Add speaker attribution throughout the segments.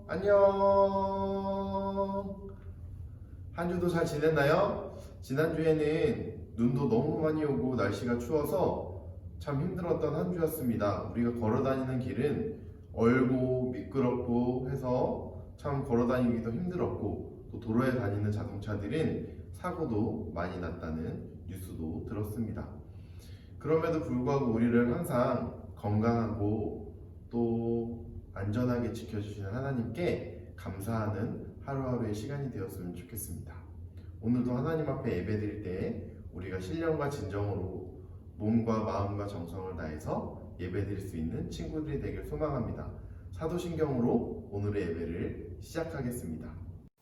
Speaker 1: 안녕. 한 주도 잘 지냈나요? 지난주에는 눈도 너무 많이 오고 날씨가 추워서 참 힘들었던 한 주였습니다. 우리가 걸어 다니는 길은 얼고 미끄럽고 해서 참 걸어 다니기도 힘들었고, 또 도로에 다니는 자동차들은 사고도 많이 났다는 뉴스도 들었습니다. 그럼에도 불구하고 우리를 항상 건강하고 또 안전하게 지켜주시는 하나님께 감사하는 하루하루의 시간이 되었으면 좋겠습니다. 오늘도 하나님 앞에 예배드릴 때 우리가 신령과 진정으로 몸과 마음과 정성을 다해서 예배드릴 수 있는 친구들이 되길 소망합니다. 사도신경으로 오늘의 예배를 시작하겠습니다.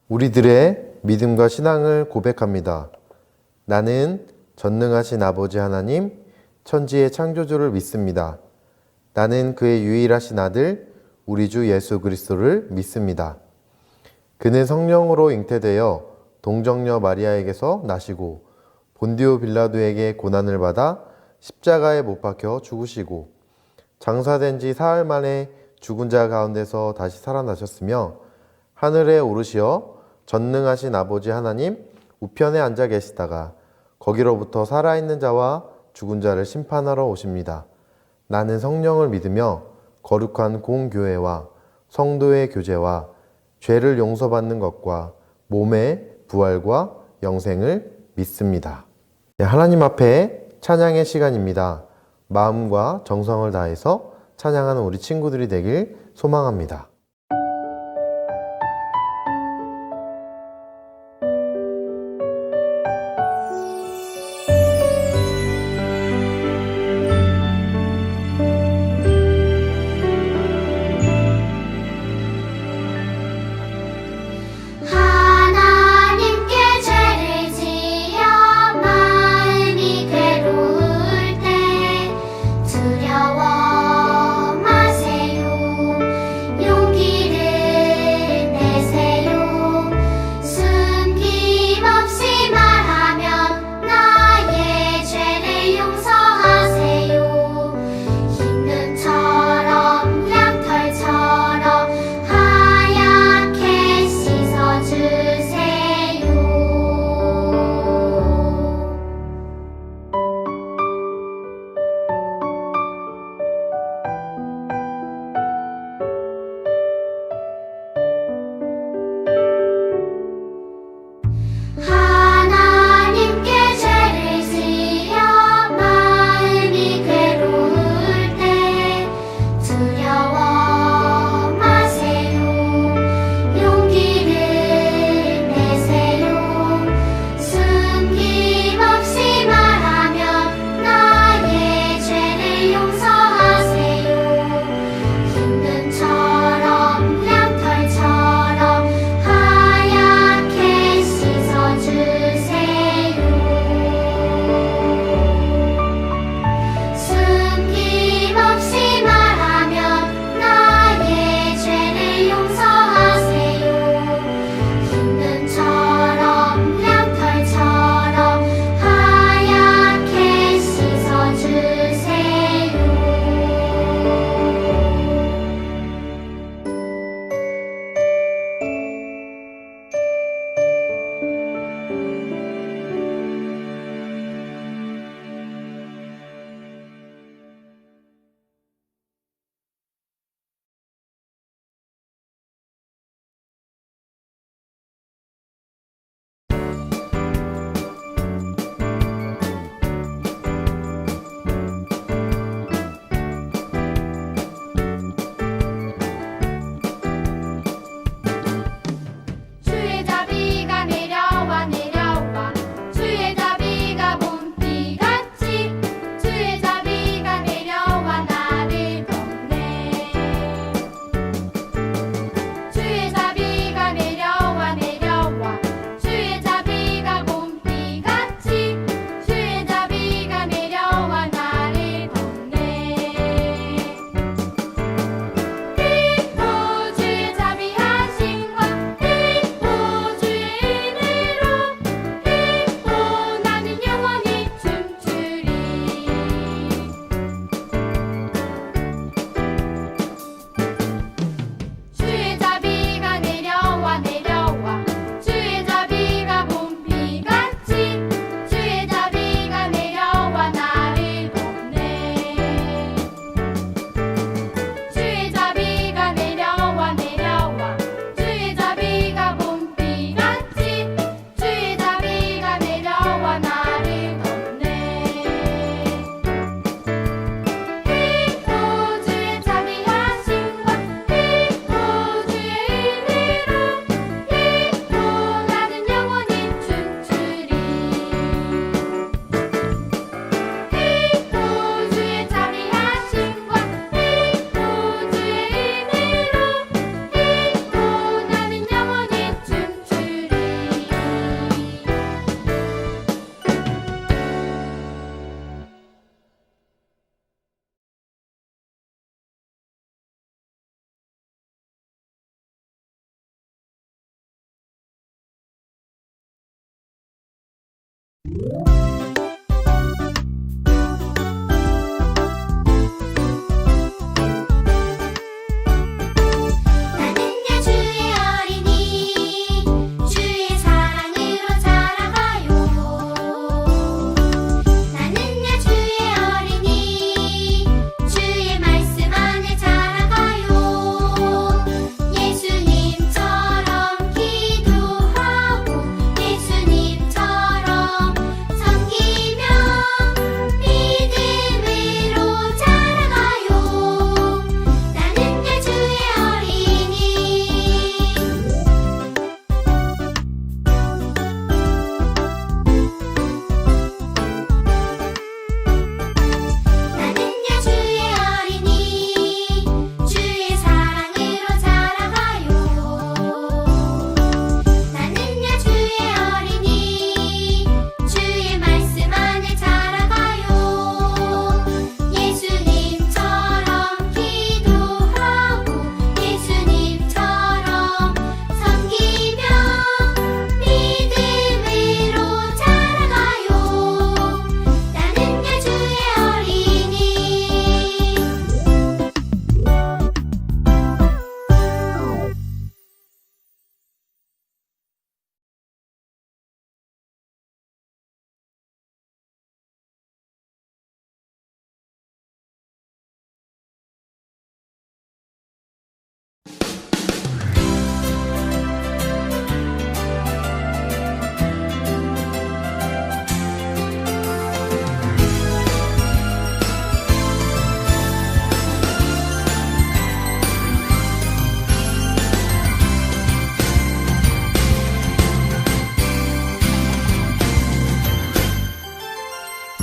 Speaker 2: 우리들의 믿음과 신앙을 고백합니다. 나는 전능하신 아버지 하나님, 천지의 창조주를 믿습니다. 나는 그의 유일하신 아들, 우리 주 예수 그리스도를 믿습니다. 그는 성령으로 잉태되어 동정녀 마리아에게서 나시고 본디오 빌라도에게 고난을 받아 십자가에 못 박혀 죽으시고 장사된 지 사흘 만에 죽은 자 가운데서 다시 살아나셨으며 하늘에 오르시어 전능하신 아버지 하나님 우편에 앉아 계시다가 거기로부터 살아있는 자와 죽은 자를 심판하러 오십니다. 나는 성령을 믿으며 거룩한 공교회와 성도의 교제와 죄를 용서받는 것과 몸의 부활과 영생을 믿습니다. 하나님 앞에 찬양의 시간입니다. 마음과 정성을 다해서 찬양하는 우리 친구들이 되길 소망합니다.
Speaker 3: 용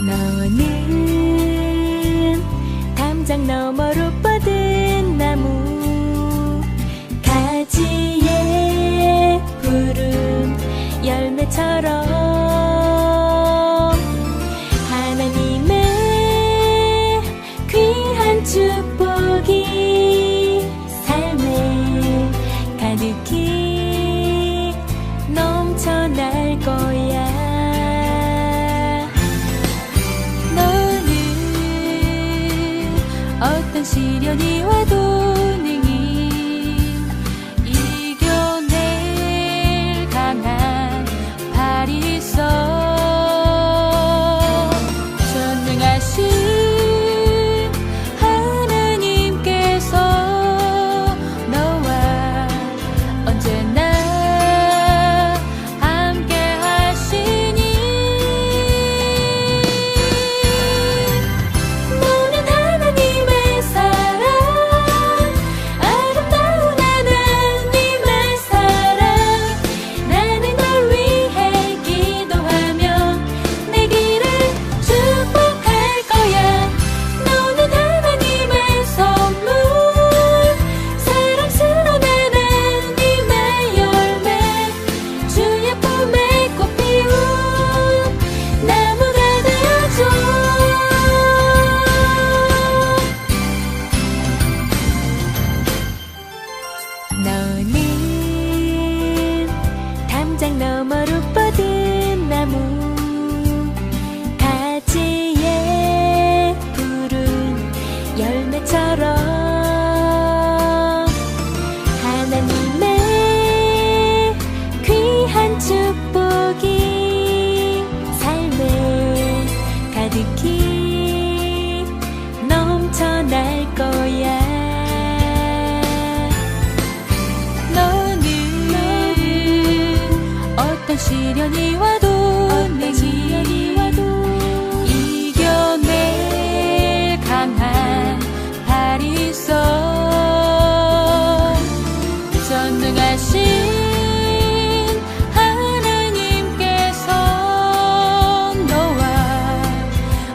Speaker 3: 너는 담장 너머로 뻗은 나무 가지에 푸른 열매처럼 하나님의 귀한 축복이 삶에 가득히 넘쳐날 거야. 어떤 시련이 와도 능히 이겨낼 강한 발이 있어. 전능하신 하나님께서 너와 언제나 함께 하시니 너는 담장 너머로 뻗은 나무 가지에 푸른 열매처럼 하나님의 귀한 축복이 삶에 가득히 넘쳐날 거야. 어떤 시련이 와도 이겨낼 강한 발이 있어. 전능하신 하나님께서 너와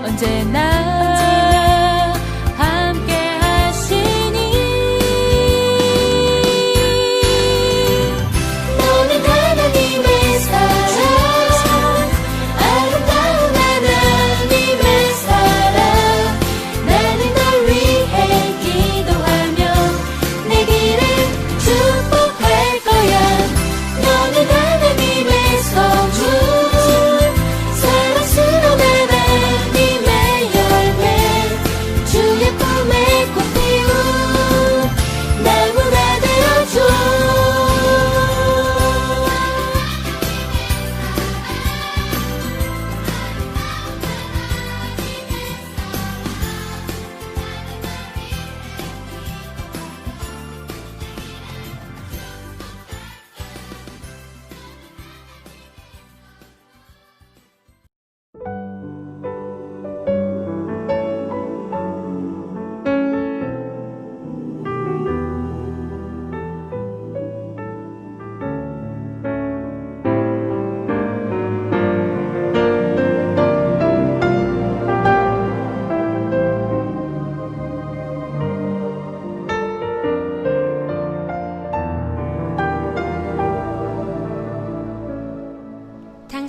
Speaker 3: 언제나 함께 하시니 너는 하나님의 사랑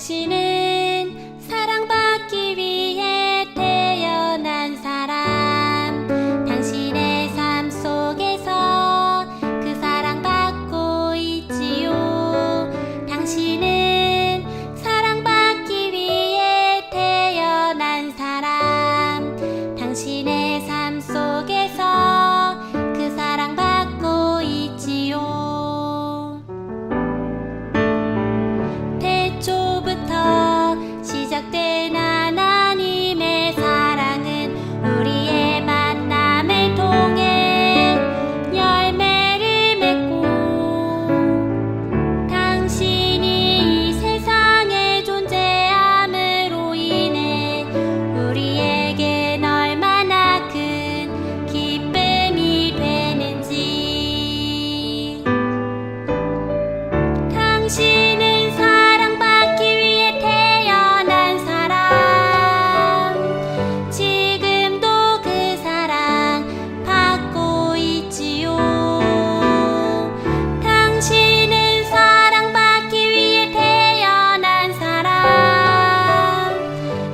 Speaker 3: 당신은 사랑받기 위해 태어난 사람. 당신의 삶 속에서 그 사랑받고 있지요. 당신은 사랑받기 위해 태어난 사람. 당신의 삶 속에서 그 사랑받고 있지요. 태초부터 시작된 하나님의 사랑은 우리의 만남을 통해 열매를 맺고, 당신이 이 세상에 존재함으로 인해 우리에겐 얼마나 큰 기쁨이 되는지. 당신은 사랑받기 위해 태어난 사람. 지금도 그 사랑 받고 있지요. 당신은 사랑받기 위해 태어난 사람.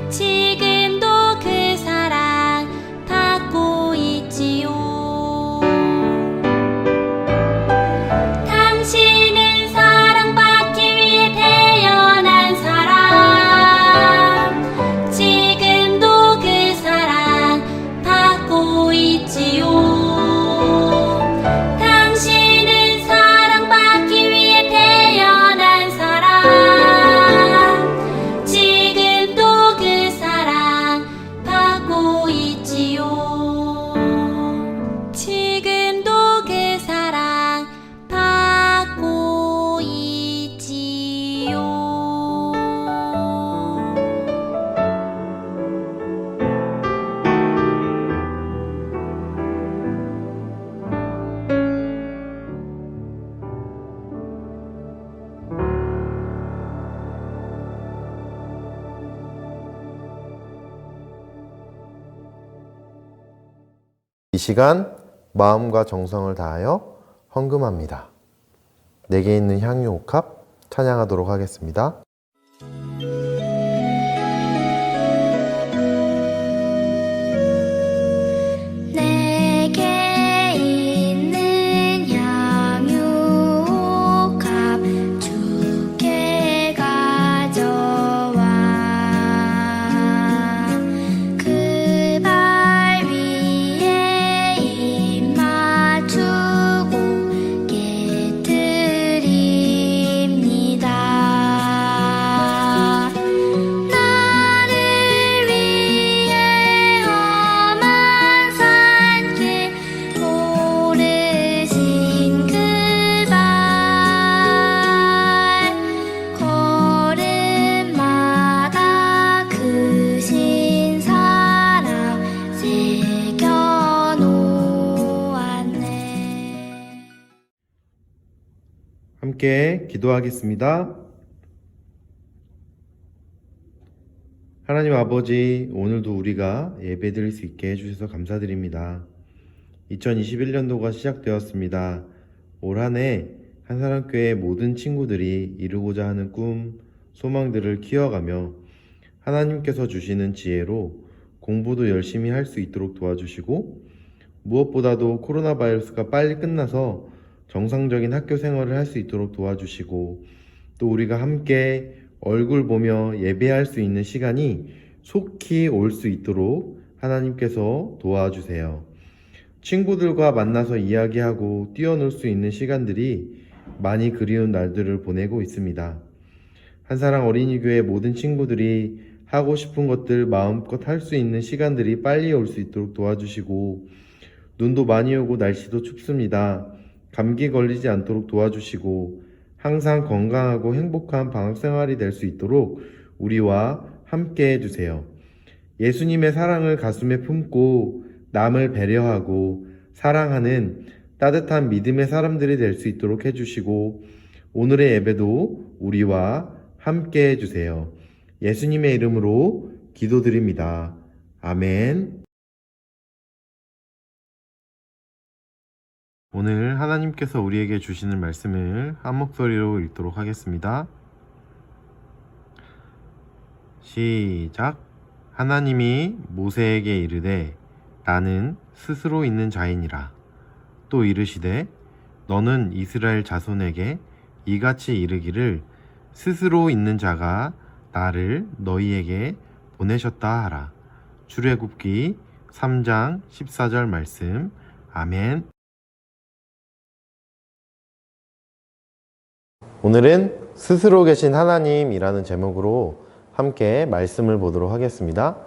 Speaker 3: 지금도 그 사랑 받고 있지요. 당신은 사랑받기 위해 태어난 사람. 지금도 그 사랑 받고 있지요. 당신은 사랑받기 위해 태어난 사람. 지금도 그 사랑 받고 있지요. 지금도 그 사랑 받고 있지요.
Speaker 2: 이 시간 마음과 정성을 다하여 헌금합니다. 내게 있는 향유 옥합 찬양하도록 하겠습니다.
Speaker 3: 내게 있는 향유 옥합 주께 가져와. 그 발 위에 입 맞추고 깨뜨립니다. 나를 위해 험한 산길 오르신 그 발, 걸음마다 크신 사랑 새겨놓았네.
Speaker 2: 함께 기도하겠습니다. 하나님 아버지, 오늘도 우리가 예배드릴 수 있게 해주셔서 감사드립니다. 2021년도가 시작되었습니다. 올 한 해 한사람교회 모든 친구들이 이루고자 하는 꿈, 소망들을 키워가며 하나님께서 주시는 지혜로 공부도 열심히 할 수 있도록 도와주시고, 무엇보다도 코로나 바이러스가 빨리 끝나서 정상적인 학교 생활을 할 수 있도록 도와주시고, 또 우리가 함께 얼굴 보며 예배할 수 있는 시간이 속히 올 수 있도록 하나님께서 도와주세요. 친구들과 만나서 이야기하고 뛰어놀 수 있는 시간들이 많이 그리운 날들을 보내고 있습니다. 한사랑 어린이교회 모든 친구들이 하고 싶은 것들 마음껏 할 수 있는 시간들이 빨리 올 수 있도록 도와주시고, 눈도 많이 오고 날씨도 춥습니다. 감기 걸리지 않도록 도와주시고, 항상 건강하고 행복한 방학생활이 될 수 있도록 우리와 함께 해주세요. 예수님의 사랑을 가슴에 품고 남을 배려하고 사랑하는 따뜻한 믿음의 사람들이 될 수 있도록 해주시고, 오늘의 예배도 우리와 함께 해주세요. 예수님의 이름으로 기도드립니다. 아멘. 오늘 하나님께서 우리에게 주시는 말씀을 한 목소리로 읽도록 하겠습니다. 시작. 하나님이 모세에게 이르되 나는 스스로 있는 자이니라. 또 이르시되 너는 이스라엘 자손에게 이같이 이르기를 스스로 있는 자가 나를 너희에게 보내셨다 하라. 출애굽기 3장 14절 말씀. 아멘. 오늘은 스스로 계신 하나님이라는 제목으로 함께 말씀을 보도록 하겠습니다.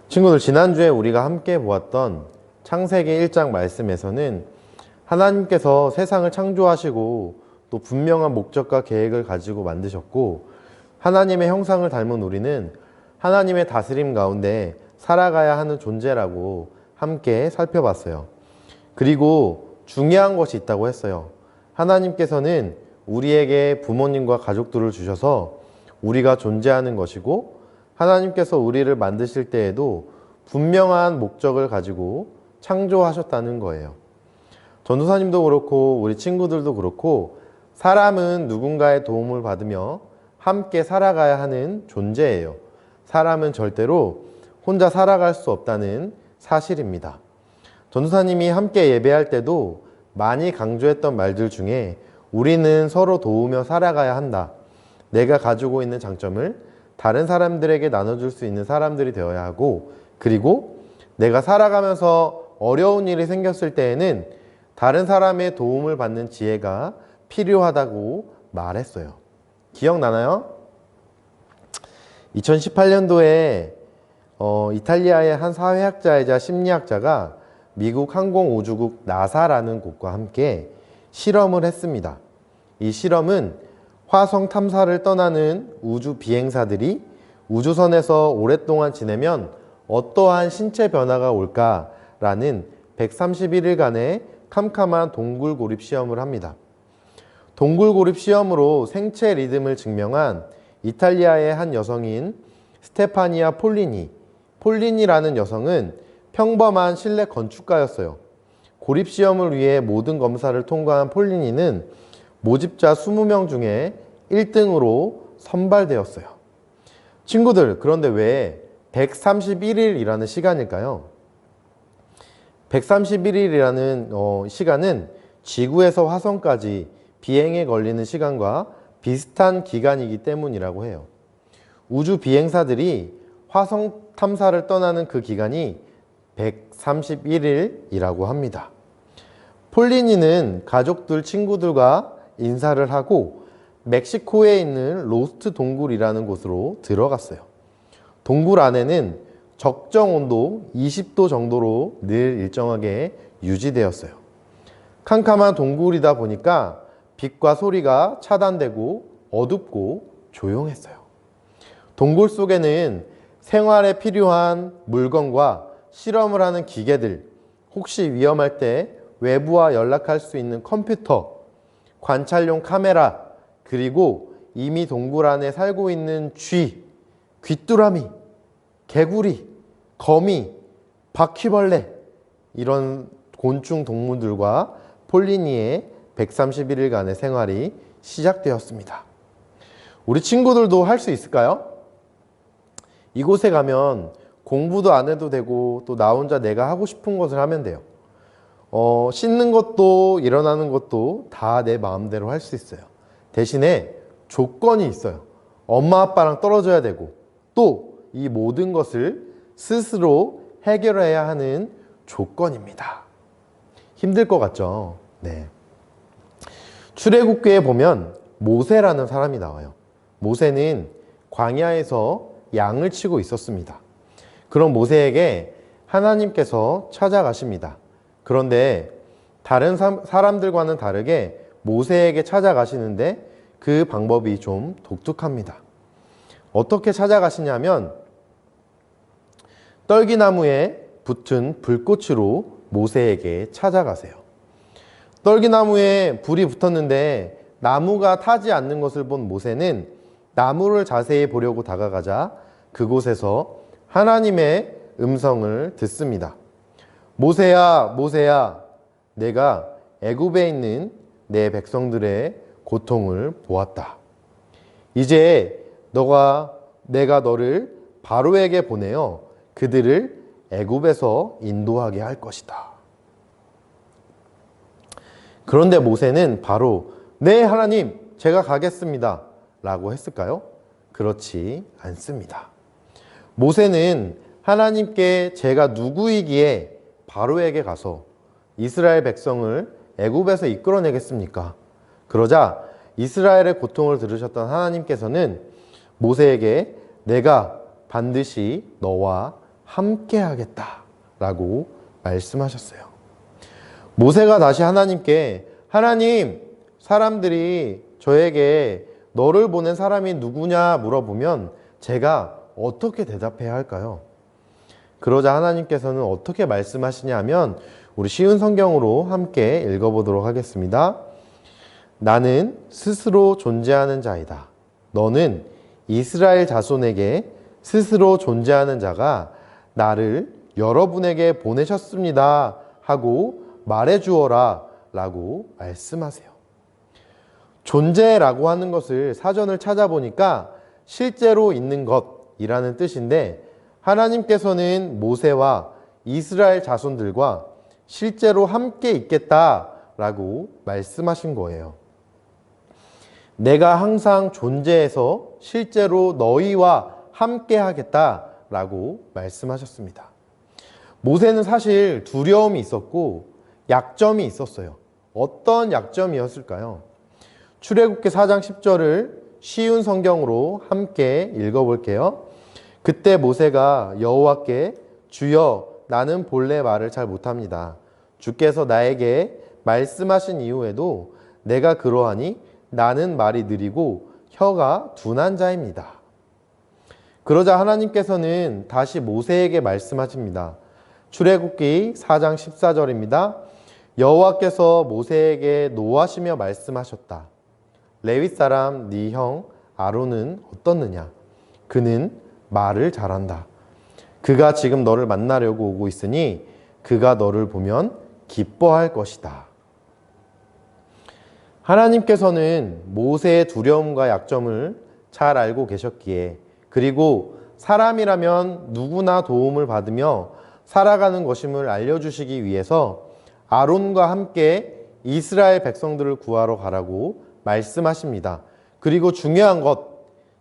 Speaker 2: 친구들, 지난주에 우리가 함께 보았던 창세기 1장 말씀에서는 하나님께서 세상을 창조하시고 또 분명한 목적과 계획을 가지고 만드셨고, 하나님의 형상을 닮은 우리는 하나님의 다스림 가운데 살아가야 하는 존재라고 함께 살펴봤어요. 그리고 중요한 것이 있다고 했어요. 하나님께서는 우리에게 부모님과 가족들을 주셔서 우리가 존재하는 것이고, 하나님께서 우리를 만드실 때에도 분명한 목적을 가지고 창조하셨다는 거예요. 전도사님도 그렇고 우리 친구들도 그렇고 사람은 누군가의 도움을 받으며 함께 살아가야 하는 존재예요. 사람은 절대로 혼자 살아갈 수 없다는 사실입니다. 전도사님이 함께 예배할 때도 많이 강조했던 말들 중에 우리는 서로 도우며 살아가야 한다. 내가 가지고 있는 장점을 다른 사람들에게 나눠줄 수 있는 사람들이 되어야 하고, 그리고 내가 살아가면서 어려운 일이 생겼을 때에는 다른 사람의 도움을 받는 지혜가 필요하다고 말했어요. 기억나나요? 2018년도에 이탈리아의 한 사회학자이자 심리학자가 미국 항공우주국 나사라는 곳과 함께 실험을 했습니다. 이 실험은 화성 탐사를 떠나는 우주 비행사들이 우주선에서 오랫동안 지내면 어떠한 신체 변화가 올까라는 131일간의 캄캄한 동굴고립 시험을 합니다. 동굴고립 시험으로 생체 리듬을 증명한 이탈리아의 한 여성인 스테파니아 폴리니라는 여성은 평범한 실내 건축가였어요. 고립 시험을 위해 모든 검사를 통과한 폴리니는 모집자 20명 중에 1등으로 선발되었어요. 친구들, 그런데 왜 131일이라는 시간일까요? 131일이라는 시간은 지구에서 화성까지 비행에 걸리는 시간과 비슷한 기간이기 때문이라고 해요. 우주 비행사들이 화성 탐사를 떠나는 그 기간이 131일이라고 합니다. 폴리니는 가족들, 친구들과 인사를 하고 멕시코에 있는 로스트 동굴이라는 곳으로 들어갔어요. 동굴 안에는 적정 온도 20도 정도로 늘 일정하게 유지되었어요. 캄캄한 동굴이다 보니까 빛과 소리가 차단되고 어둡고 조용했어요. 동굴 속에는 생활에 필요한 물건과 실험을 하는 기계들, 혹시 위험할 때 외부와 연락할 수 있는 컴퓨터, 관찰용 카메라, 그리고 이미 동굴 안에 살고 있는 쥐, 귀뚜라미, 개구리, 거미, 바퀴벌레, 이런 곤충 동물들과 폴리니의 131일간의 생활이 시작되었습니다. 우리 친구들도 할 수 있을까요? 이곳에 가면 공부도 안 해도 되고 또 나 혼자 내가 하고 싶은 것을 하면 돼요. 씻는 것도 일어나는 것도 다 내 마음대로 할 수 있어요. 대신에 조건이 있어요. 엄마 아빠랑 떨어져야 되고, 또 이 모든 것을 스스로 해결해야 하는 조건입니다. 힘들 것 같죠? 네. 출애굽기에 보면 모세라는 사람이 나와요. 모세는 광야에서 양을 치고 있었습니다. 그런 모세에게 하나님께서 찾아가십니다. 그런데 다른 사람들과는 다르게 모세에게 찾아가시는데 그 방법이 좀 독특합니다. 어떻게 찾아가시냐면 떨기나무에 붙은 불꽃으로 모세에게 찾아가세요. 떨기나무에 불이 붙었는데 나무가 타지 않는 것을 본 모세는 나무를 자세히 보려고 다가가자 그곳에서 하나님의 음성을 듣습니다. 모세야, 모세야, 내가 애굽에 있는 내 백성들의 고통을 보았다. 이제 너가 내가 너를 바로에게 보내어 그들을 애굽에서 인도하게 할 것이다. 그런데 모세는 바로 네 하나님 제가 가겠습니다 라고 했을까요? 그렇지 않습니다. 모세는 하나님께 제가 누구이기에 바로에게 가서 이스라엘 백성을 애굽에서 이끌어내겠습니까? 그러자 이스라엘의 고통을 들으셨던 하나님께서는 모세에게 내가 반드시 너와 함께 하겠다 라고 말씀하셨어요. 모세가 다시 하나님께 하나님, 사람들이 저에게 너를 보낸 사람이 누구냐 물어보면 제가 어떻게 대답해야 할까요? 그러자 하나님께서는 어떻게 말씀하시냐 하면 우리 쉬운 성경으로 함께 읽어보도록 하겠습니다. 나는 스스로 존재하는 자이다. 너는 이스라엘 자손에게 스스로 존재하는 자가 나를 여러분에게 보내셨습니다 하고 말해주어라 라고 말씀하세요. 존재라고 하는 것을 사전을 찾아보니까 실제로 있는 것이라는 뜻인데 하나님께서는 모세와 이스라엘 자손들과 실제로 함께 있겠다라고 말씀하신 거예요. 내가 항상 존재해서 실제로 너희와 함께 하겠다라고 말씀하셨습니다. 모세는 사실 두려움이 있었고 약점이 있었어요. 어떤 약점이었을까요? 출애굽기 4장 10절을 쉬운 성경으로 함께 읽어볼게요. 그때 모세가 여호와께 주여 나는 본래 말을 잘 못합니다. 주께서 나에게 말씀하신 이후에도 내가 그러하니 나는 말이 느리고 혀가 둔한 자입니다. 그러자 하나님께서는 다시 모세에게 말씀하십니다. 출애굽기 4장 14절입니다. 여호와께서 모세에게 노하시며 말씀하셨다. 레위 사람 네 형 아론은 어떻느냐? 그는 말을 잘한다. 그가 지금 너를 만나려고 오고 있으니 그가 너를 보면 기뻐할 것이다. 하나님께서는 모세의 두려움과 약점을 잘 알고 계셨기에 그리고 사람이라면 누구나 도움을 받으며 살아가는 것임을 알려주시기 위해서 아론과 함께 이스라엘 백성들을 구하러 가라고 말씀하십니다. 그리고 중요한 것,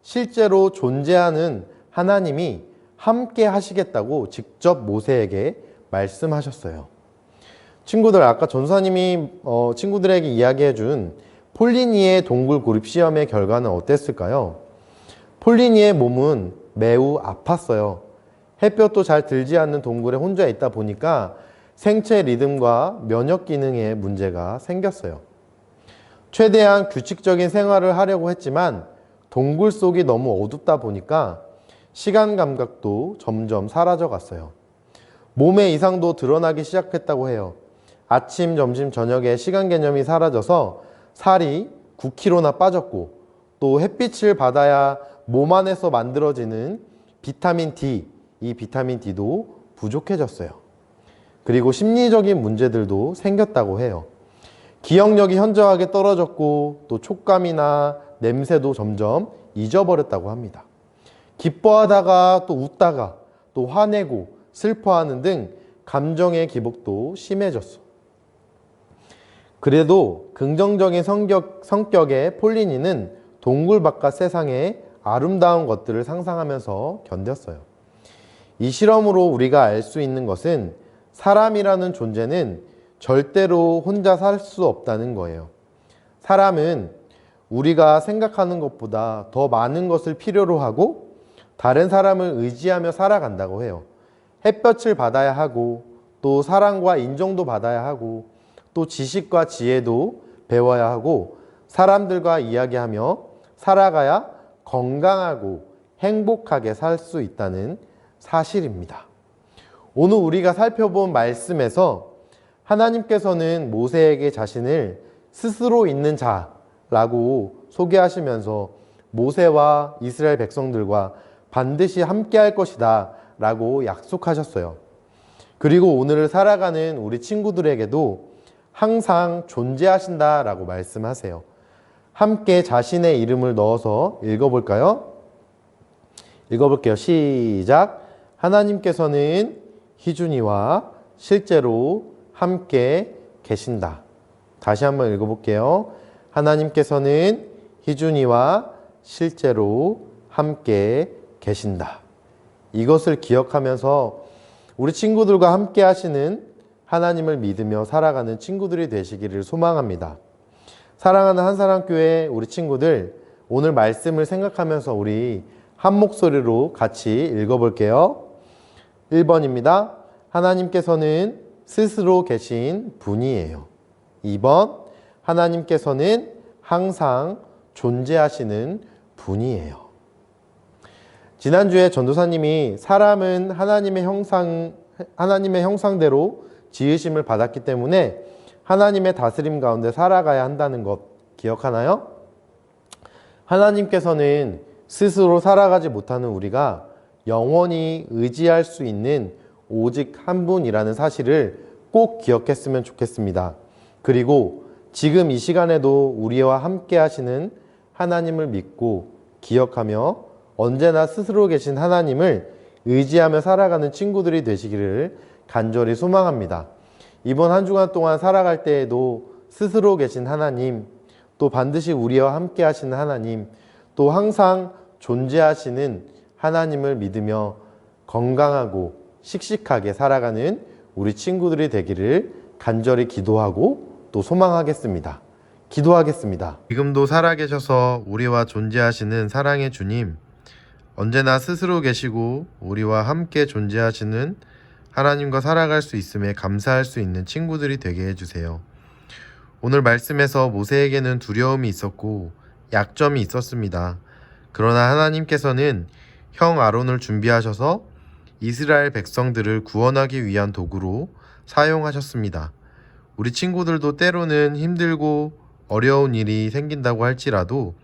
Speaker 2: 실제로 존재하는 하나님이 함께 하시겠다고 직접 모세에게 말씀하셨어요. 친구들, 아까 전사님이 친구들에게 이야기해준 폴리니의 동굴 고립 시험의 결과는 어땠을까요? 폴리니의 몸은 매우 아팠어요. 햇볕도 잘 들지 않는 동굴에 혼자 있다 보니까 생체 리듬과 면역 기능에 문제가 생겼어요. 최대한 규칙적인 생활을 하려고 했지만 동굴 속이 너무 어둡다 보니까 시간 감각도 점점 사라져 갔어요. 몸의 이상도 드러나기 시작했다고 해요. 아침, 점심, 저녁에 시간 개념이 사라져서 살이 9kg나 빠졌고 또 햇빛을 받아야 몸 안에서 만들어지는 비타민 D, 이 비타민 D도 부족해졌어요. 그리고 심리적인 문제들도 생겼다고 해요. 기억력이 현저하게 떨어졌고 또 촉감이나 냄새도 점점 잊어버렸다고 합니다. 기뻐하다가 또 웃다가 또 화내고 슬퍼하는 등 감정의 기복도 심해졌어. 그래도 긍정적인 성격의 폴리니는 동굴 바깥 세상의 아름다운 것들을 상상하면서 견뎠어요. 이 실험으로 우리가 알 수 있는 것은 사람이라는 존재는 절대로 혼자 살 수 없다는 거예요. 사람은 우리가 생각하는 것보다 더 많은 것을 필요로 하고 다른 사람을 의지하며 살아간다고 해요. 햇볕을 받아야 하고 또 사랑과 인정도 받아야 하고 또 지식과 지혜도 배워야 하고 사람들과 이야기하며 살아가야 건강하고 행복하게 살 수 있다는 사실입니다. 오늘 우리가 살펴본 말씀에서 하나님께서는 모세에게 자신을 스스로 있는 자라고 소개하시면서 모세와 이스라엘 백성들과 반드시 함께 할 것이다 라고 약속하셨어요. 그리고 오늘을 살아가는 우리 친구들에게도 항상 존재하신다 라고 말씀하세요. 함께 자신의 이름을 넣어서 읽어볼까요? 읽어볼게요. 시작. 하나님께서는 희준이와 실제로 함께 계신다. 다시 한번 읽어볼게요. 하나님께서는 희준이와 실제로 함께 계신다. 이것을 기억하면서 우리 친구들과 함께 하시는 하나님을 믿으며 살아가는 친구들이 되시기를 소망합니다. 사랑하는 한사랑교회 우리 친구들, 오늘 말씀을 생각하면서 우리 한 목소리로 같이 읽어볼게요. 1번입니다. 하나님께서는 스스로 계신 분이에요. 2번, 하나님께서는 항상 존재하시는 분이에요. 지난주에 전도사님이 사람은 하나님의 형상대로 지으심을 받았기 때문에 하나님의 다스림 가운데 살아가야 한다는 것 기억하나요? 하나님께서는 스스로 살아가지 못하는 우리가 영원히 의지할 수 있는 오직 한 분이라는 사실을 꼭 기억했으면 좋겠습니다. 그리고 지금 이 시간에도 우리와 함께 하시는 하나님을 믿고 기억하며 언제나 스스로 계신 하나님을 의지하며 살아가는 친구들이 되시기를 간절히 소망합니다. 이번 한 주간 동안 살아갈 때에도 스스로 계신 하나님, 또 반드시 우리와 함께 하시는 하나님, 또 항상 존재하시는 하나님을 믿으며 건강하고 씩씩하게 살아가는 우리 친구들이 되기를 간절히 기도하고 또 소망하겠습니다. 기도하겠습니다. 지금도 살아계셔서 우리와 존재하시는 사랑의 주님, 언제나 스스로 계시고 우리와 함께 존재하시는 하나님과 살아갈 수 있음에 감사할 수 있는 친구들이 되게 해주세요. 오늘 말씀에서 모세에게는 두려움이 있었고 약점이 있었습니다. 그러나 하나님께서는 형 아론을 준비하셔서 이스라엘 백성들을 구원하기 위한 도구로 사용하셨습니다. 우리 친구들도 때로는 힘들고 어려운 일이 생긴다고 할지라도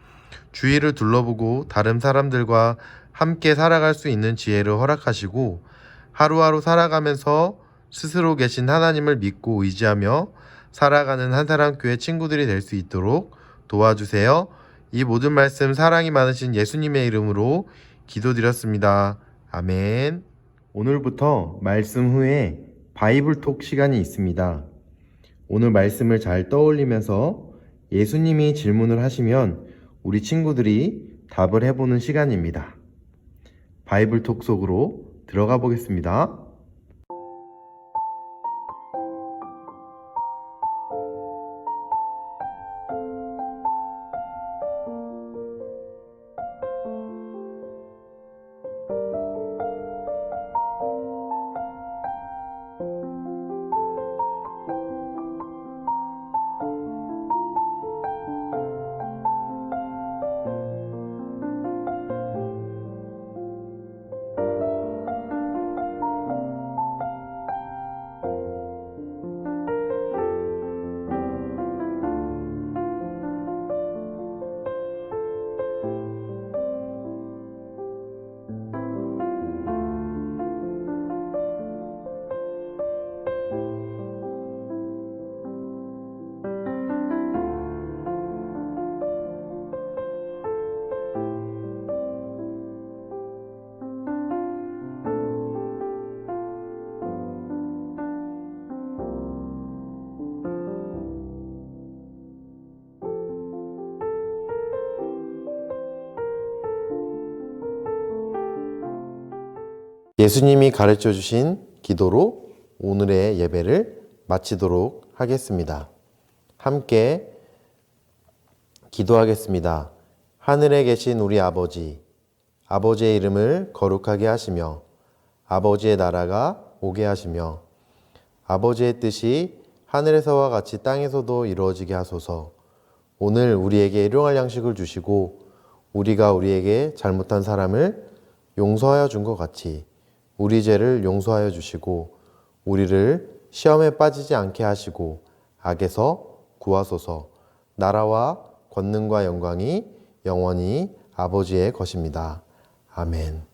Speaker 2: 주위를 둘러보고 다른 사람들과 함께 살아갈 수 있는 지혜를 허락하시고 하루하루 살아가면서 스스로 계신 하나님을 믿고 의지하며 살아가는 한사랑교회 친구들이 될 수 있도록 도와주세요. 이 모든 말씀 사랑이 많으신 예수님의 이름으로 기도드렸습니다. 아멘. 오늘부터 말씀 후에 바이블톡 시간이 있습니다. 오늘 말씀을 잘 떠올리면서 예수님이 질문을 하시면 우리 친구들이 답을 해보는 시간입니다. 바이블톡 속으로 들어가 보겠습니다. 예수님이 가르쳐 주신 기도로 오늘의 예배를 마치도록 하겠습니다. 함께 기도하겠습니다. 하늘에 계신 우리 아버지, 아버지의 이름을 거룩하게 하시며 아버지의 나라가 오게 하시며 아버지의 뜻이 하늘에서와 같이 땅에서도 이루어지게 하소서. 오늘 우리에게 일용할 양식을 주시고 우리가 우리에게 잘못한 사람을 용서하여 준 것 같이 우리 죄를 용서하여 주시고 우리를 시험에 빠지지 않게 하시고 악에서 구하소서. 나라와 권능과 영광이 영원히 아버지의 것입니다. 아멘.